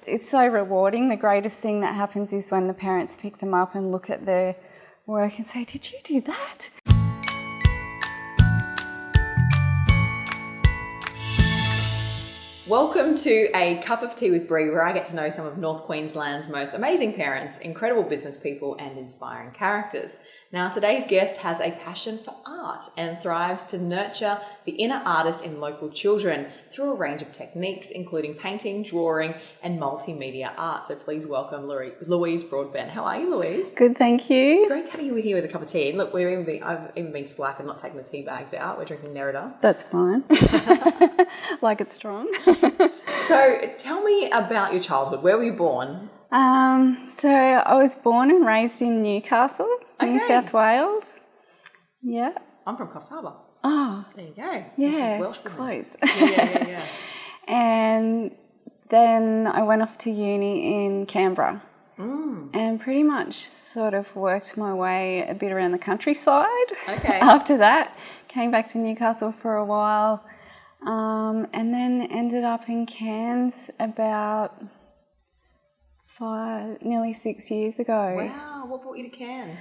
It's so rewarding. The greatest thing that happens is when the parents pick them up and look at their work and say, "Did you do that?" Welcome to A Cup of Tea with Bree, where I get to know some of North Queensland's most amazing parents, incredible business people and inspiring characters. Now, today's guest has a passion for art and thrives to nurture the inner artist in local children through a range of techniques, including painting, drawing and multimedia art. So please welcome Louise Broadbent. How are you, Louise? Good, thank you. Great to have you here with a cup of tea. And look, I've even been slack and not taking the tea bags out. We're drinking Nerida. That's fine. Like it's strong. So tell me about your childhood. Where were you born? So I was born and raised in Newcastle, New South Wales. Yeah. I'm from Coffs Harbour. Oh. There you go. Yeah, Welsh, close. Yeah. And then I went off to uni in Canberra and pretty much sort of worked my way a bit around the countryside. Okay. After that, came back to Newcastle for a while and then ended up in Cairns about nearly 6 years ago. Wow, what brought you to Cairns?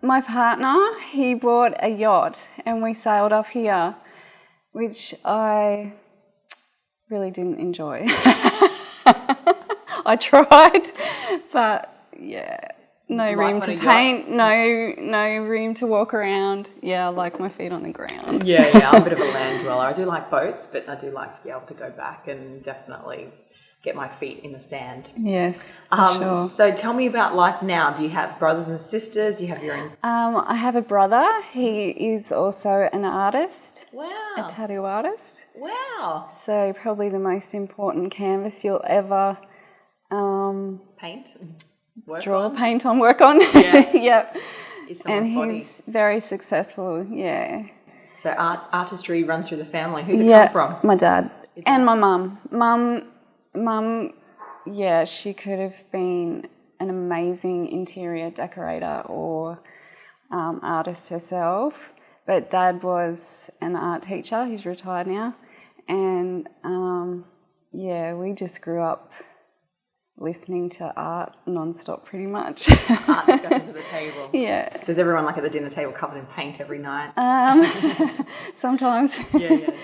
My partner, he bought a yacht and we sailed up here, which I really didn't enjoy. I tried, but yeah, no room to paint, no room to walk around. Yeah, I like my feet on the ground. Yeah, I'm a bit of a land dweller. I do like boats, but I do like to be able to go back and definitely get my feet in the sand. Yes, sure. So tell me about life now. Do you have brothers and sisters? Do you have your own? I have a brother. He is also an artist. Wow. A tattoo artist. Wow. So probably the most important canvas you'll ever paint on. Work on. Yes. Yep. And he's very successful, yeah. So artistry runs through the family. Who's it come from? My dad and my mum. Mum, yeah, she could have been an amazing interior decorator or artist herself, but Dad was an art teacher. He's retired now, and we just grew up listening to art non-stop pretty much. Art discussions at the table. Yeah. So is everyone like at the dinner table covered in paint every night? Sometimes. Yeah, definitely.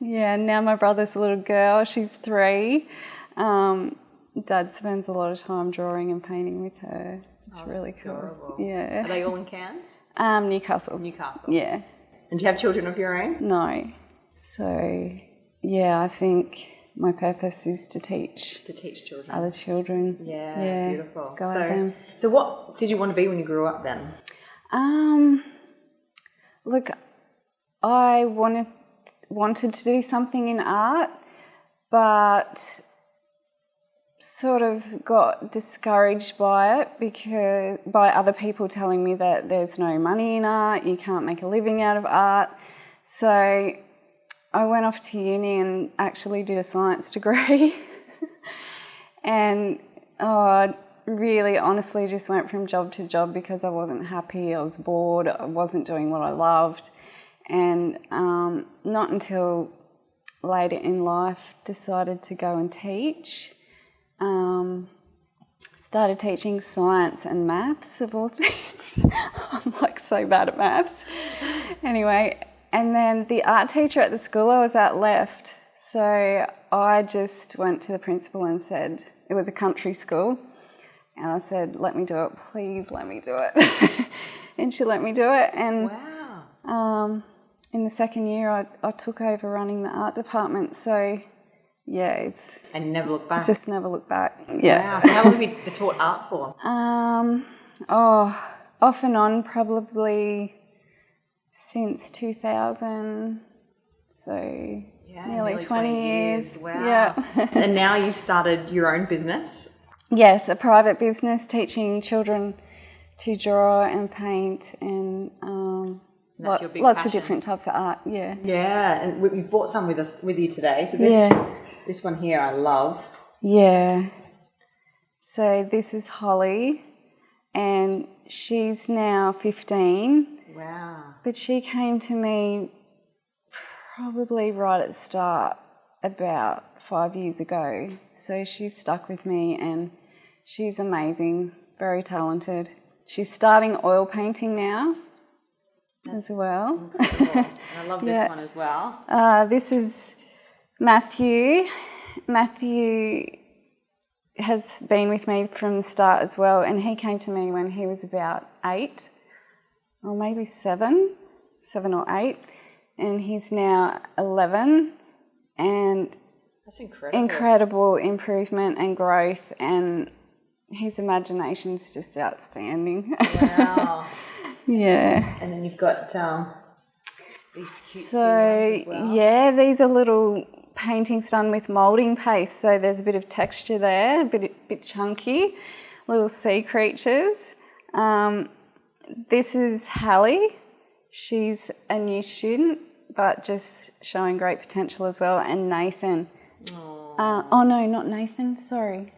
Yeah, now my brother's a little girl. She's 3. Dad spends a lot of time drawing and painting with her. It's really cool. Adorable. Yeah. Are they all in Cairns? Newcastle. Yeah. And do you have children of your own? No. So, yeah, I think my purpose is to teach. To teach children. Other children. Yeah, beautiful. Guide them. So what did you want to be when you grew up then? Look, I wanted to do something in art, but sort of got discouraged by it by other people telling me that there's no money in art, you can't make a living out of art. So I went off to uni and actually did a science degree and really honestly just went from job to job because I wasn't happy, I was bored, I wasn't doing what I loved. And not until later in life decided to go and teach. Started teaching science and maths of all things. I'm like so bad at maths. Anyway, and then the art teacher at the school I was at left. So I just went to the principal and said, it was a country school, and I said, let me do it, please let me do it. And she let me do it. And wow. In the second year, I took over running the art department. So, yeah, it's... And you never looked back? Just never looked back, yeah. Wow. So how long have you taught art for? Off and on probably since 2000. So, nearly 20 years. Wow. Yeah. And now you've started your own business? Yes, a private business teaching children to draw and paint and... That's your big lots passion. of different types of art, yeah. Yeah, and we've brought some with you today. So this one here I love. Yeah. So this is Holly, and she's now 15. Wow. But she came to me probably right at the start about 5 years ago. So she's stuck with me and she's amazing, very talented. She's starting oil painting now as well. And I love this one as well. This is Matthew. Matthew has been with me from the start as well, and he came to me when he was about 8 or maybe 7 or 8, and he's now 11, and that's incredible. Incredible improvement and growth, and his imagination's just outstanding. Wow. Yeah. And then you've got these cute ones as well. Yeah, these are little paintings done with moulding paste, so there's a bit of texture there, a bit chunky, little sea creatures. This is Hallie. She's a new student, but just showing great potential as well. And Nathan. Oh no, not Nathan, sorry.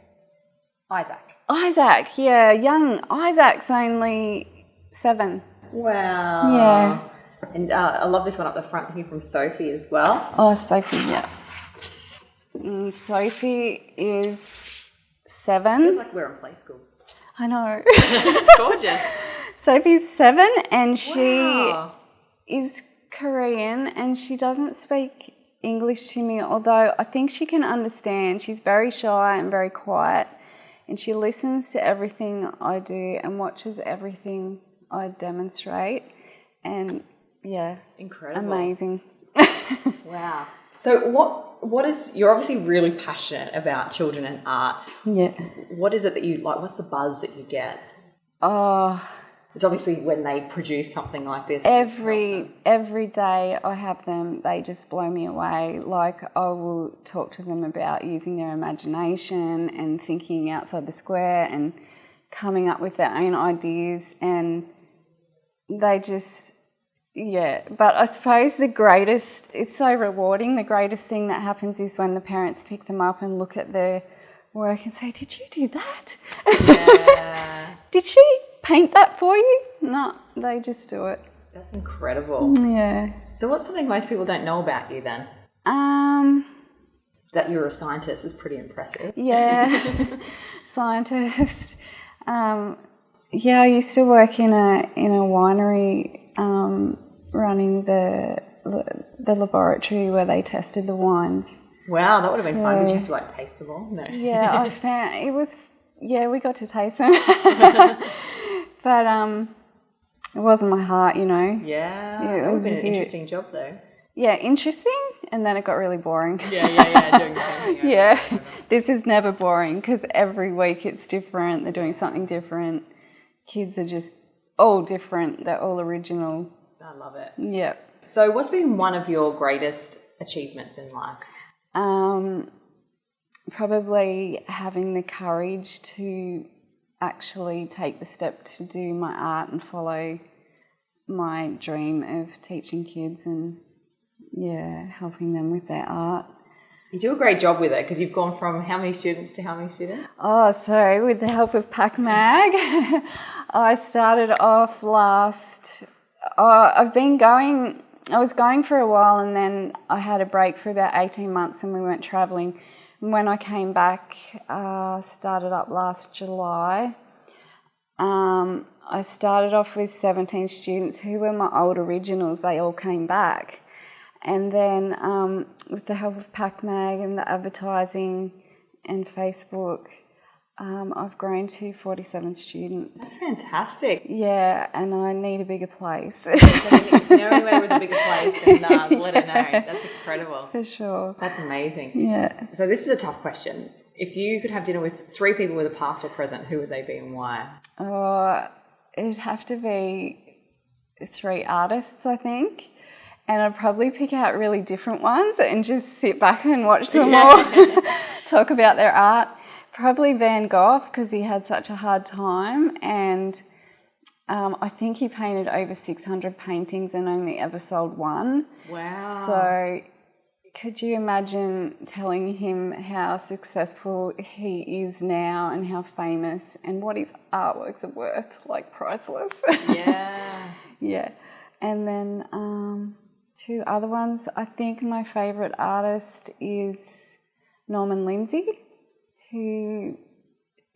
Isaac, yeah, young Isaac's only 7. Wow. Yeah. And I love this one up the front here from Sophie as well. Oh, Sophie, yeah. Sophie is 7. Feels like we're in play school. I know. It's gorgeous. Sophie's 7 and she Wow. is Korean and she doesn't speak English to me, although I think she can understand. She's very shy and very quiet, and she listens to everything I do and watches everything I demonstrate, and yeah, Incredible. amazing. Wow. So what is, you're obviously really passionate about children and art. Yeah. What is it that you like? What's the buzz that you get? Oh, It's obviously when they produce something like this. every day I have them, they just blow me away. Like, I will talk to them about using their imagination and thinking outside the square and coming up with their own ideas, and they just, yeah. But I suppose it's so rewarding. The greatest thing that happens is when the parents pick them up and look at their work and say, "Did you do that? Yeah. Did she paint that for you?" No, they just do it. That's incredible. Yeah. So what's something most people don't know about you then? That you're a scientist is pretty impressive. Yeah. Scientist. Yeah, I used to work in a winery, running the laboratory where they tested the wines. Wow, that would have been fun. Did you have to like taste them all? No. Yeah, I found it was. Yeah, we got to taste them, but it wasn't my heart, you know. Yeah, Yeah, it that would was have been a an bit- interesting job though. Yeah, interesting, and then it got really boring. Yeah, doing the same thing. Yeah, this is never boring because every week it's different. They're doing something different. Kids are just all different. They're all original. I love it. Yeah. So what's been one of your greatest achievements in life? Probably having the courage to actually take the step to do my art and follow my dream of teaching kids and, yeah, helping them with their art. You do a great job with it because you've gone from how many students to how many students? Oh, so with the help of PacMag, I started off I was going for a while, and then I had a break for about 18 months and we went travelling. And when I came back, started up last July, I started off with 17 students who were my old originals. They all came back. And then with the help of PacMag and the advertising and Facebook, I've grown to 47 students. That's fantastic. Yeah, and I need a bigger place. So if you know anywhere with a bigger place, then let her know. That's incredible. For sure. That's amazing. Yeah. So this is a tough question. If you could have dinner with 3 people with a past or present, who would they be and why? It'd have to be 3 artists, I think. And I'd probably pick out really different ones and just sit back and watch them all talk about their art. Probably Van Gogh, because he had such a hard time, and I think he painted over 600 paintings and only ever sold 1. Wow. So could you imagine telling him how successful he is now and how famous and what his artworks are worth, like priceless? Yeah. Yeah. And then two other ones. I think my favourite artist is Norman Lindsay, who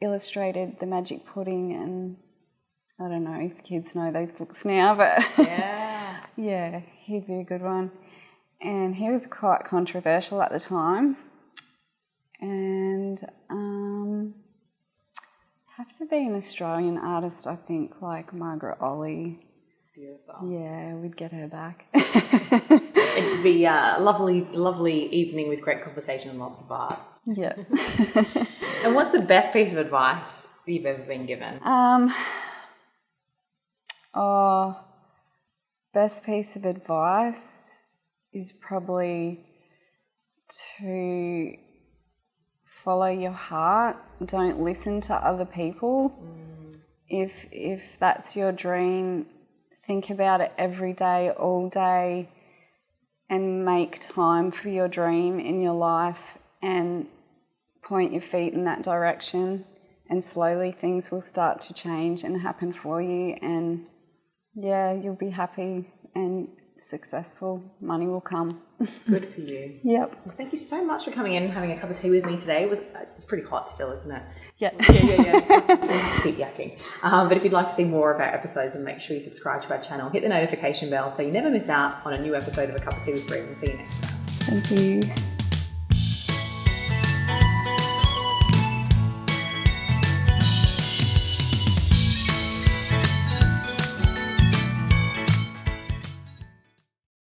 illustrated The Magic Pudding, and I don't know if kids know those books now, but yeah, he'd be a good one. And he was quite controversial at the time. And have to be an Australian artist, I think, like Margaret Olley. Beautiful. Yeah, we'd get her back. It'd be a lovely evening with great conversation and lots of art. Yeah. And what's the best piece of advice you've ever been given? Best piece of advice is probably to follow your heart. Don't listen to other people. If that's your dream, think about it every day, all day, and make time for your dream in your life and point your feet in that direction, and slowly things will start to change and happen for you, and yeah, you'll be happy and successful. Money will come. Good for you. Yep. Well, thank you so much for coming in and having a cup of tea with me today. It's pretty hot still, isn't it? Yeah. Keep yakking. But if you'd like to see more of our episodes, then make sure you subscribe to our channel, hit the notification bell so you never miss out on a new episode of A Cup of Tea with Bree, and see you next time. Thank you.